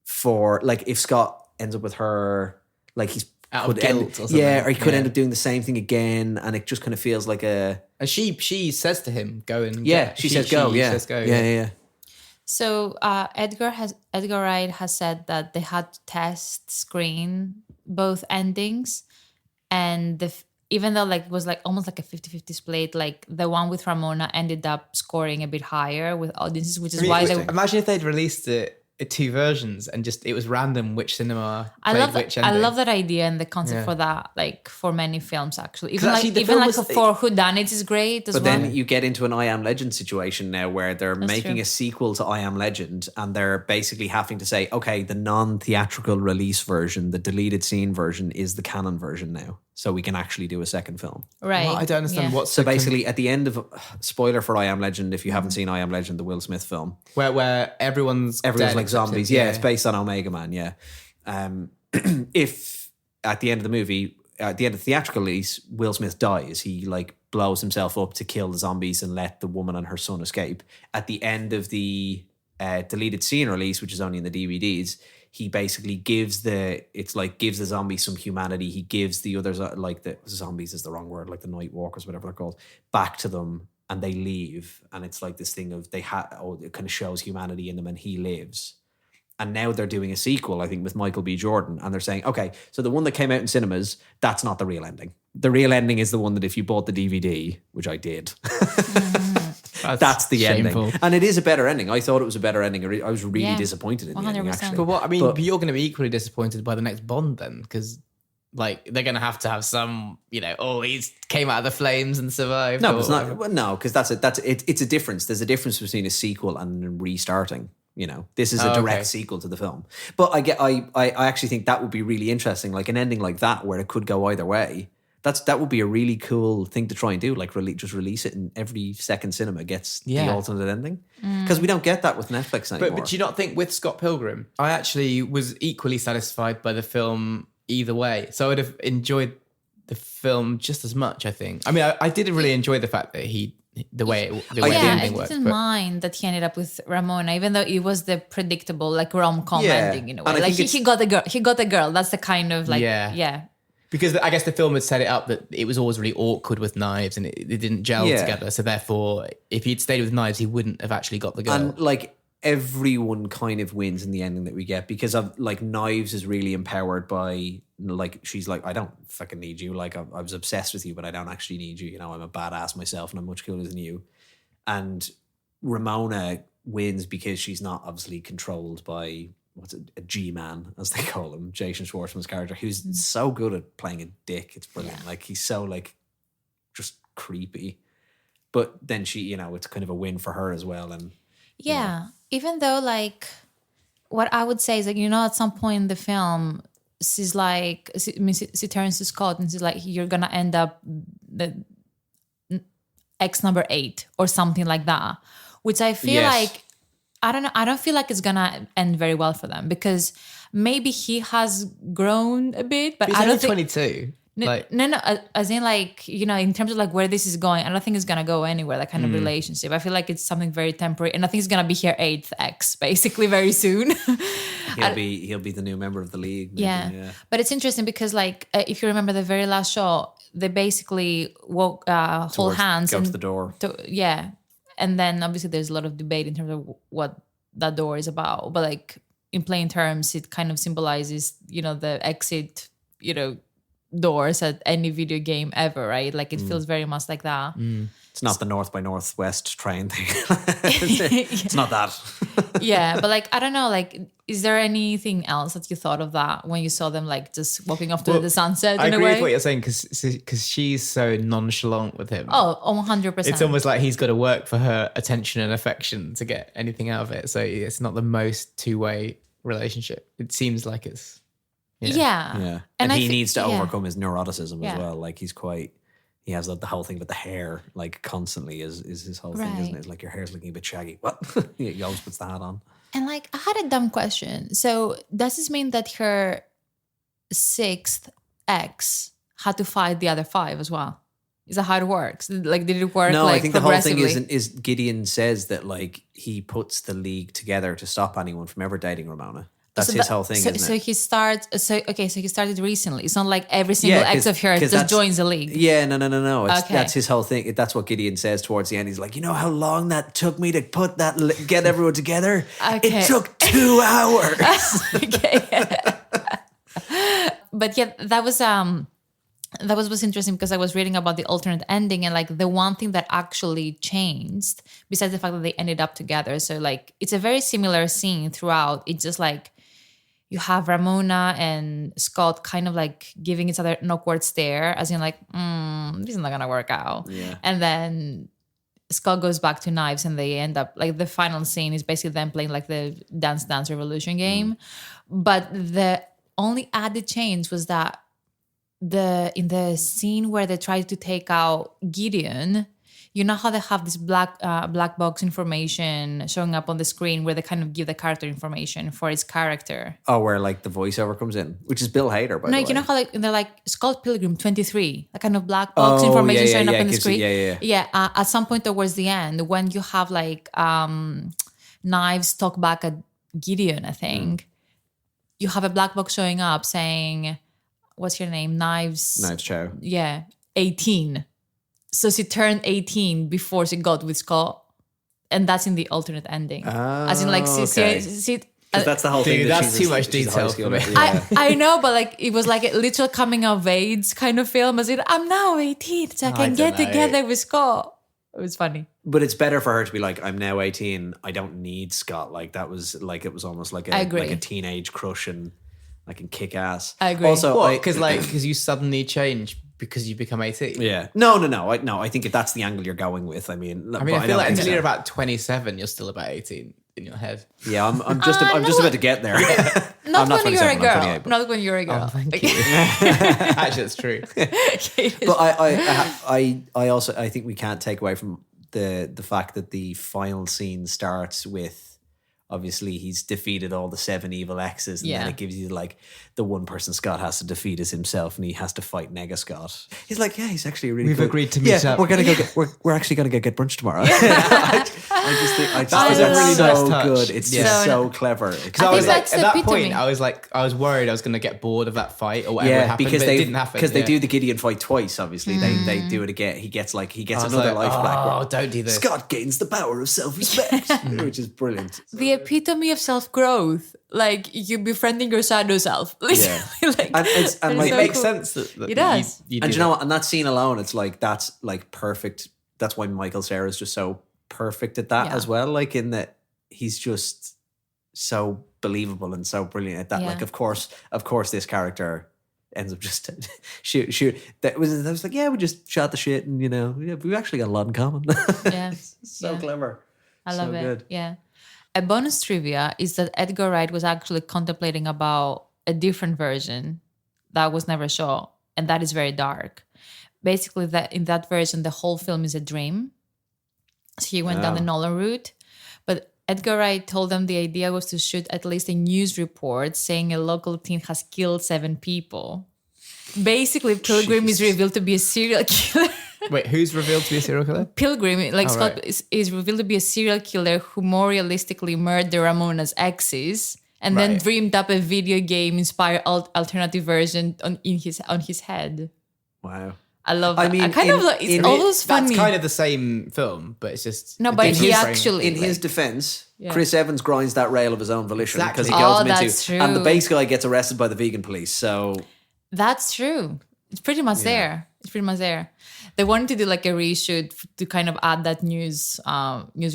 for, like, if Scott ends up with her, like, he's out of guilt or something. Yeah, or he could end up doing the same thing again, and it just kind of feels like a... And she says to him, "Go and..." Yeah, she says go. Says go. Yeah. So Edgar Wright has said that they had to test screen both endings, and even though like it was like almost like a 50-50 split, like the one with Ramona ended up scoring a bit higher with audiences, which is why they imagine if they'd released it two versions and just it was random which cinema played which ending. I love that idea and the concept for that, like for many films actually. Even actually the like film was, for Whodunit is great as But well. then you get into an I Am Legend situation now where they're making true. a sequel to I Am Legend, and they're basically having to say, okay, the non-theatrical release version, the deleted scene version, is the canon version now. So we can actually do a second film. Right. Well, I don't understand what's So basically, at the end of spoiler for I Am Legend, if you haven't seen I Am Legend, the Will Smith film, where everyone's dead like except zombies. him. Yeah, it's based on Omega Man. Yeah. If at the end of the movie, at the end of the theatrical release, Will Smith dies, he like blows himself up to kill the zombies and let the woman and her son escape. At the end of the deleted scene release, which is only in the DVDs, he basically gives the zombies some humanity. He gives the others, like the zombies is the wrong word, like the night walkers, whatever they're called, back to them, and they leave. And it's like this thing of it kind of shows humanity in them, and he lives. And now they're doing a sequel, I think, with Michael B. Jordan, and they're saying, okay, so the one that came out in cinemas, that's not the real ending. The real ending is the one that if you bought the DVD, which I did, that's the shameful. ending. And it is a better ending. I thought it was a better ending. I was really Yeah, disappointed in the ending, 100%. actually. But what I mean, but you're going to be equally disappointed by the next Bond then, because like they're going to have some, he's came out of the flames and survived. No, but it's not. Well, no, because it's a difference. There's a difference between a sequel and restarting. This is a direct sequel to the film. But I actually think that would be really interesting, like an ending like that where it could go either way. That would be a really cool thing to try and do, like just release it and every second cinema gets the alternate ending. Because we don't get that with Netflix anymore. But do you not think with Scott Pilgrim, I actually was equally satisfied by the film either way. So I would have enjoyed the film just as much, I think. I mean, I did really enjoy the fact that the way the ending worked. I didn't mind that he ended up with Ramona, even though it was the predictable like rom-com ending in a way. Like he got the girl. He got the girl. That's the kind of like Because I guess the film had set it up that it was always really awkward with knives and it didn't gel together. So therefore, if he'd stayed with knives, he wouldn't have actually got the girl. And like everyone kind of wins in the ending that we get, because of like Knives is really empowered by like, she's like, I don't fucking need you. Like I was obsessed with you, but I don't actually need you. I'm a badass myself and I'm much cooler than you. And Ramona wins because she's not obviously controlled by a G-man, as they call him, Jason Schwartzman's character, who's so good at playing a dick. It's brilliant. Like he's so like just creepy. But then she, it's kind of a win for her as well. And even though like what I would say is like, at some point in the film, she's like, she turns to Scott and she's like, you're gonna end up the X number 8 or something like that, which I feel like, I don't know, I don't feel like it's gonna end very well for them, because maybe he has grown a bit, but I don't think 22. No, as in like, in terms of like where this is going, I don't think it's gonna go anywhere, that kind of relationship. I feel like it's something very temporary, and I think it's gonna be her 8th ex basically very soon. he'll be the new member of the league. Maybe, yeah. But it's interesting because like if you remember the very last shot, they basically hold hands go to the door. And then obviously there's a lot of debate in terms of what that door is about, but like in plain terms, it kind of symbolizes the exit doors at any video game ever, right? Like it feels very much like that. It's not the North by Northwest train thing. It's not that. Yeah, but like I don't know, like is there anything else that you thought of that when you saw them like just walking off to the sunset in a way? I agree with what you're saying, because she's so nonchalant with him. Oh, 100%. It's almost like he's got to work for her attention and affection to get anything out of it. So it's not the most two-way relationship. It seems like it's Yeah. And he needs to overcome his neuroticism as well. Like he has the whole thing with the hair, like constantly is his whole thing, isn't it? It's like your hair's looking a bit shaggy. What? He always puts the hat on. And like I had a dumb question. So does this mean that her 6th ex had to fight the other 5 as well? Is that how it works? Like did it work? No, like, I think the whole thing is Gideon says that like he puts the league together to stop anyone from ever dating Ramona. That's his whole thing, isn't it? So he starts. So he started recently. It's not like every single ex of hers just joins the league. Yeah, no. That's his whole thing. That's what Gideon says towards the end. He's like, you know how long that took me to put get everyone together? Okay. It took 2 hours. Okay. But yeah, that was interesting because I was reading about the alternate ending, and like the one thing that actually changed, besides the fact that they ended up together. So like it's a very similar scene throughout. It's just like you have Ramona and Scott kind of like giving each other an awkward stare, as in like, this is not gonna work out. Yeah. And then Scott goes back to Knives, and they end up like the final scene is basically them playing like the Dance Dance Revolution game. But the only added change was that in the scene where they tried to take out Gideon, you know how they have this black box information showing up on the screen where they kind of give the character information for his character. Oh, where like the voiceover comes in, which is Bill Hader, by the way. No, you know how like they're like Scott Pilgrim 23, that kind of black box information showing up on the screen. Yeah. At some point towards the end, when you have like Knives talk back at Gideon, I think you have a black box showing up saying, what's your name? Knives Chow. Yeah, 18. So she turned 18 before she got with Scott, and that's in the alternate ending. As in, like, Because that's the whole thing. Dude, that's too much detail for me. I know, but like it was like a literal coming of age kind of film. As in, I'm now 18, so I can get together with Scott. It was funny. But it's better for her to be like, I'm now 18. I don't need Scott. Like that was like, it was almost like a teenage crush, and I can kick ass. I agree. Also, because you suddenly change because you become 18. Yeah. No. I think if that's the angle you're going with, I mean, I feel like until you're about 27, you're still about 18 in your head. Yeah, I'm just about to get there. Not when you're a girl. 28, Not when you're a girl. Oh, thank you. Actually, that's true. But I also think we can't take away from the fact that the final scene starts with, obviously he's defeated all the 7 evil exes, and then it gives you like the one person Scott has to defeat is himself, and he has to fight Nega Scott. He's like, yeah, he's actually really. We've agreed to meet up. We're gonna go. We're actually gonna go get brunch tomorrow. I just think that's really so nice good. It's just so clever. Because I was like, at that point, I was worried I was gonna get bored of that fight or whatever happened, because but it didn't happen. Because they do the Gideon fight twice. Obviously, they do it again. He gets another life back. Oh, don't do this. Scott gains the power of self-respect, which is brilliant. The epitome of self-growth, like you befriending your shadow self. Yeah, like, and it makes sense that it does. You and you know what? And that scene alone, it's like that's like perfect. That's why Michael Cera is just so perfect at that as well. Like in that he's just so believable and so brilliant at that. Like of course, this character ends up just shoot. That was like, we just shot the shit, and we actually got a lot in common. Yeah, so clever. I love it. Good. Yeah. A bonus trivia is that Edgar Wright was actually contemplating about a different version that was never shot, and that is very dark. Basically, that in that version, the whole film is a dream. So he went down the Nolan route, but Edgar Wright told them the idea was to shoot at least a news report saying a local teen has killed 7 people. Basically, Pilgrim is revealed to be a serial killer. Wait, who's revealed to be a serial killer? Pilgrim, like Scott, is revealed to be a serial killer who more realistically murdered Ramona's exes and then dreamed up a video game inspired alternative version on his head. Wow. I love that. I mean, it's almost funny. That's kind of the same film, but it's just... No, but he actually... In his defense, Chris Evans grinds that rail of his own volition because he Exactly. goes into... That's true. And the base guy gets arrested by the vegan police, so... That's true. It's pretty much there. It's pretty much there. They wanted to do like a reshoot to kind of add that news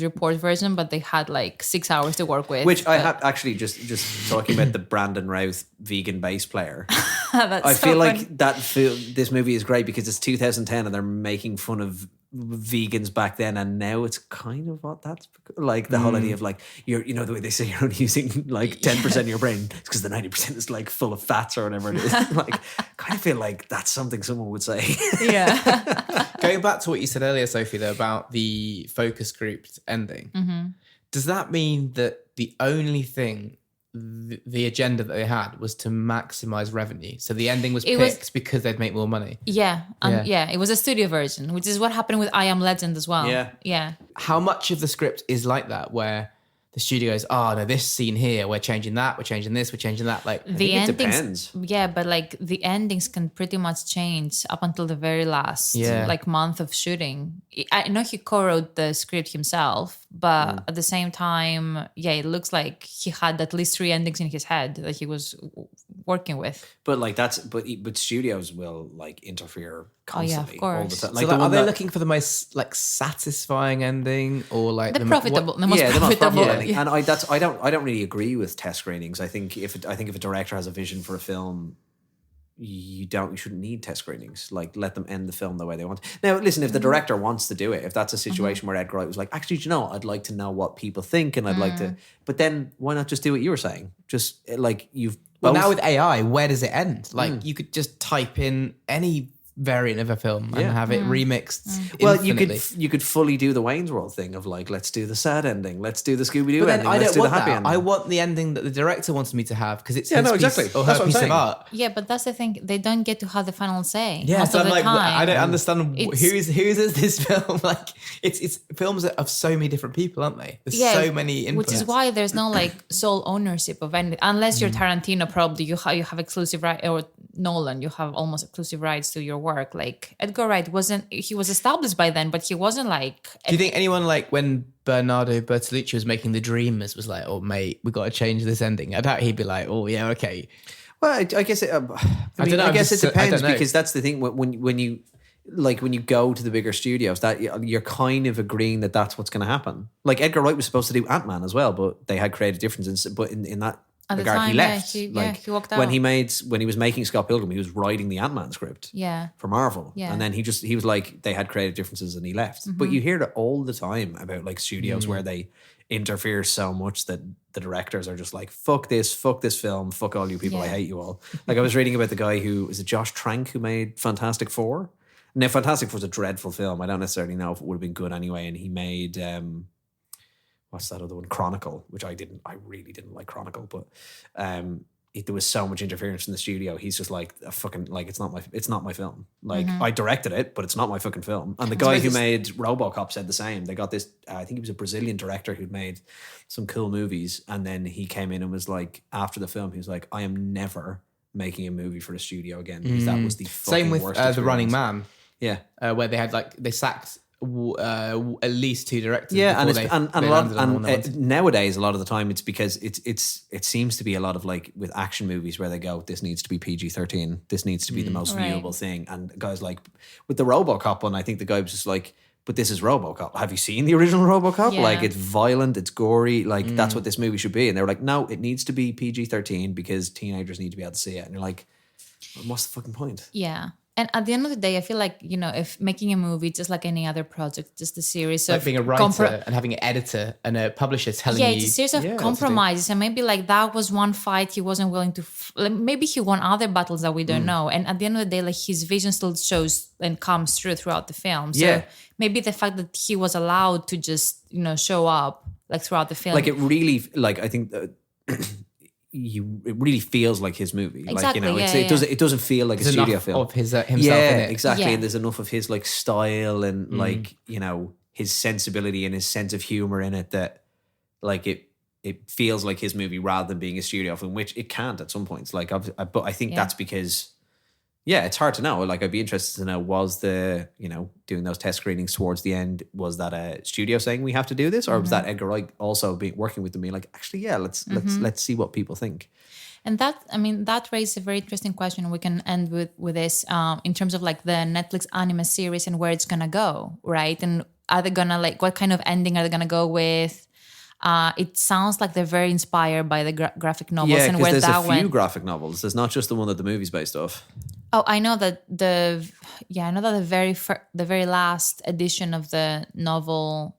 report version, but they had like 6 hours to work with. Which I have actually just talking about the Brandon Routh vegan bass player. I feel like this movie is great because it's 2010 and they're making fun of vegans back then, and now it's kind of what that's like the whole idea of like the way they say you're only using like 10% of your brain, it's because the 90% is like full of fats or whatever it is. Like, kind of feel like that's something someone would say. Yeah. Going back to what you said earlier, Sophie, though, about the focus group ending, does that mean that the only thing, the agenda that they had was to maximize revenue? So the ending was picked because they'd make more money. Yeah. It was a studio version, which is what happened with I Am Legend as well. Yeah. Yeah. How much of the script is like that, where the studio goes, oh no, this scene here, we're changing that, we're changing this, we're changing that. Like The it endings, depends. yeah, but like the endings can pretty much change up until the very last like month of shooting. I know he co-wrote the script himself, but at the same time, yeah, it looks like he had at least 3 endings in his head that he was working with. But like but studios will like interfere constantly. of course. All the time. so Like like, the are one they that, looking for the most like satisfying ending or like The profitable, the most the most profitable. profitable ending. And I don't really agree with test screenings. I think if a director has a vision for a film, you shouldn't need test screenings. Like, let them end the film the way they want. Now, listen, if the director wants to do it, if that's a situation where Edgar Wright was like, actually, do you know, I'd like to know what people think, and I'd like to, but then why not just do what you were saying? Just like you've. Well, both- now with AI, where does it end? Like you could just type in any variant of a film and have it remixed. Well, infinitely. you could fully do the Wayne's World thing of like, let's do the sad ending, let's do the Scooby Doo But then ending, I let's don't do the want happy that. ending. I want the ending that the director wants me to have because it's Yeah, his no, piece exactly. or That's her what I'm piece saying. of art. Yeah, but that's the thing. They don't get to have the final say. Yeah, most so of I'm the like, time. I don't understand It's- whose is this film? Like, it's films of so many different people, aren't they? There's so many inputs. which is why there's no like sole ownership of anything. Unless you're Tarantino, probably you have exclusive right, or Nolan, you have almost exclusive rights to your work. Like Edgar Wright he was established by then, but he wasn't like. Do you think anyone like when Bernardo Bertolucci was making The Dreamers was like, oh mate, we got to change this ending? I doubt he'd be like, oh yeah, okay. Well, I guess it. don't know, I guess I it depends don't know. because that's the thing when you go to the bigger studios, that you're kind of agreeing that that's what's going to happen. Like Edgar Wright was supposed to do Ant-Man as well, but they had creative differences. But in that At the regard, time, he left. he walked out. when he was making Scott Pilgrim, he was writing the Ant-Man script. Yeah. For Marvel, Yeah. and then he was like, they had creative differences and he left. But you hear it all the time about like studios where they interfere so much that the directors are just like, fuck this film, fuck all you people, I hate you all. Like I was reading about the guy is it Josh Trank who made Fantastic Four? Now Fantastic Four was a dreadful film. I don't necessarily know if it would have been good anyway. And he made what's that other one? Chronicle, which I really didn't like Chronicle, but there was so much interference in the studio. He's just like a fucking like it's not my film. Like I directed it, but it's not my fucking film. And the guy who made RoboCop said the same. They got this. I think he was a Brazilian director who'd made some cool movies, and then he came in and was like, after the film, he was like, I am never making a movie for the studio again because that was the fucking Same with worst The Running experience. Man, Yeah. where they had they sacked at least 2 directors. Yeah, before nowadays a lot of the time it's because it seems to be a lot of like with action movies where they go, this needs to be PG-13, this needs to be the most viewable thing, and guys like with the RoboCop one, I think the guy was just like, but this is RoboCop. Have you seen the original RoboCop? Yeah. Like it's violent, it's gory, like that's what this movie should be. And they were like, no, it needs to be PG-13 because teenagers need to be able to see it. And you're like, what's the fucking point? Yeah. And at the end of the day, I feel like, if making a movie, just like any other project, just a series like of being a writer and having an editor and a publisher telling you. it's a series of compromises. And maybe like that was one fight he wasn't willing to, maybe he won other battles that we don't know. And at the end of the day, like his vision still shows and comes through throughout the film. So maybe the fact that he was allowed to just, show up like throughout the film. Like it really, like I think it really feels like his movie. Exactly, like it doesn't feel like There's a studio enough film of himself in yeah, it. exactly. Yeah. And there's enough of his like style and like his sensibility and his sense of humor in it that like it feels like his movie rather than being a studio film, which it can't at some points. Like, but I think that's because. Yeah, it's hard to know. Like, I'd be interested to know, was the, doing those test screenings towards the end, was that a studio saying we have to do this? Or was that Edgar Wright also working with them being like, actually, yeah, let's see what people think. And that raises a very interesting question. We can end with this in terms of like the Netflix anime series and where it's going to go, right? And are they going to what kind of ending are they going to go with? It sounds like they're very inspired by the graphic novels and where there's that a few graphic novels. There's not just the one that the movie's based off. Oh, I know that the very last edition of the novel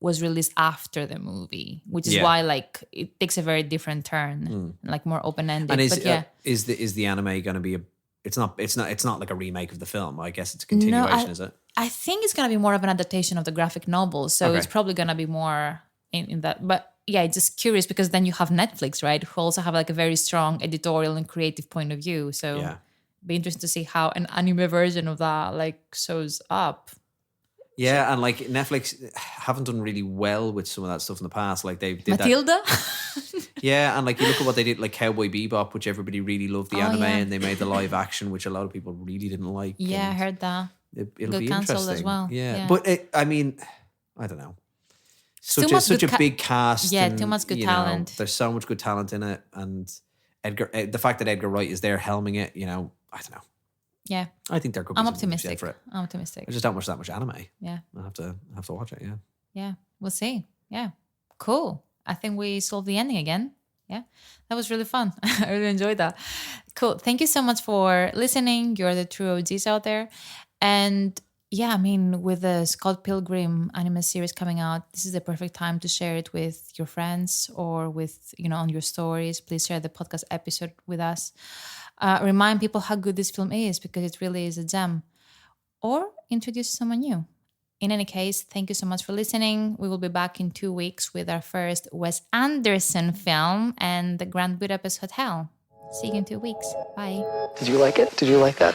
was released after the movie, which is why like it takes a very different turn, like more open ended. And but is the anime going to be it's not like a remake of the film. I guess it's a continuation, is it? I think it's going to be more of an adaptation of the graphic novel, so it's probably going to be more in that. But yeah, just curious because then you have Netflix, right, who also have like a very strong editorial and creative point of view. So be interesting to see how an anime version of that like shows up. Yeah, and like Netflix haven't done really well with some of that stuff in the past. Like they did Matilda? Yeah, and like you look at what they did, like Cowboy Bebop, which everybody really loved the anime, yeah. and they made the live action, which a lot of people really didn't like. Yeah, I and heard that. It'll Got be cancelled interesting as well. Yeah, but I mean, I don't know. Such a big cast. Yeah, and, too much good you know, talent. there's so much good talent in it, and the fact that Edgar Wright is there helming it, you know, I don't know. Yeah, I think there could be I'm something to be said optimistic. for it. I'm optimistic. I just don't watch that much anime. Yeah, I have to watch it. Yeah. yeah, we'll see. Yeah, cool. I think we solved the ending again. Yeah, that was really fun. I really enjoyed that. Cool. Thank you so much for listening. You're the true OGs out there. And yeah, I mean, with the Scott Pilgrim anime series coming out, this is the perfect time to share it with your friends or with, on your stories. Please share the podcast episode with us. Remind people how good this film is, because it really is a gem. Or introduce someone new. In any case, thank you so much for listening. We will be back in 2 weeks with our first Wes Anderson film and the Grand Budapest Hotel. See you in 2 weeks. Bye. Did you like it? Did you like that?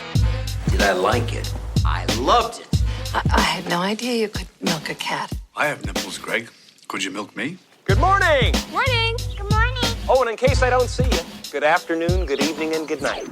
Did I like it? I loved it. I had no idea you could milk a cat. I have nipples, Greg. Could you milk me? Good morning. Morning. Good morning. Oh, and in case I don't see you, good afternoon, good evening, and good night.